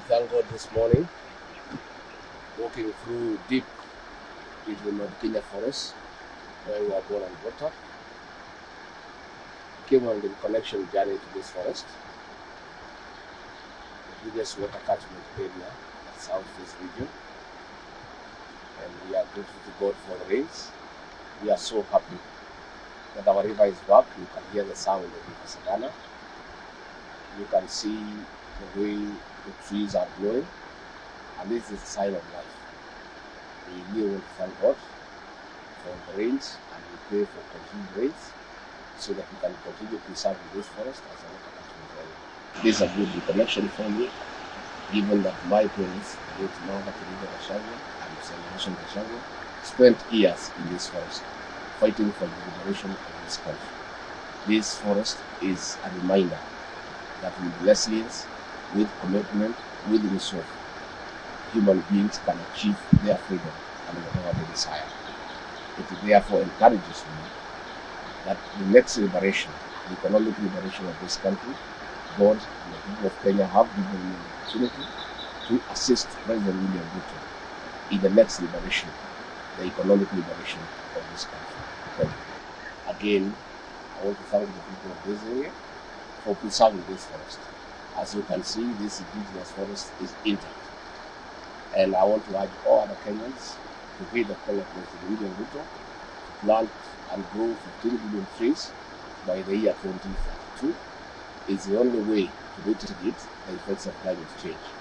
thank God this morning, walking through deep into the M.Kenya forest where we were born and brought up. Came on the connection journey to this forest, the biggest water catchment area that serves this region. And we are grateful to God for the rains. We are so happy that our river is back. You can hear the sound of the Savannah. You can see the way the trees are growing, and this is a sign of life. We really want to thank God for the rains, and we pray for continued rains so that we can continue preserving this forest as a water catchment area. This is a good reconnection for me, given that my parents, late mother Gachagua and Celebration Gachagua, spent years in this forest fighting for the liberation of this country. This forest is a reminder that with resilience, with commitment, with resolve, human beings can achieve their freedom and whatever they desire. It therefore encourages me that the next liberation, the economic liberation of this country, God and the people of Kenya have given me the opportunity to assist President William Ruto in the next liberation, the economic liberation of this country. Thank you. Again, I want to thank the people of this area for preserving this forest. As you can see, this indigenous forest is intact. And I want to urge all other Kenyans to heed the call of President William Ruto to plant and grow 15 billion trees by the year 2032. It's the only way to mitigate the effects of climate change.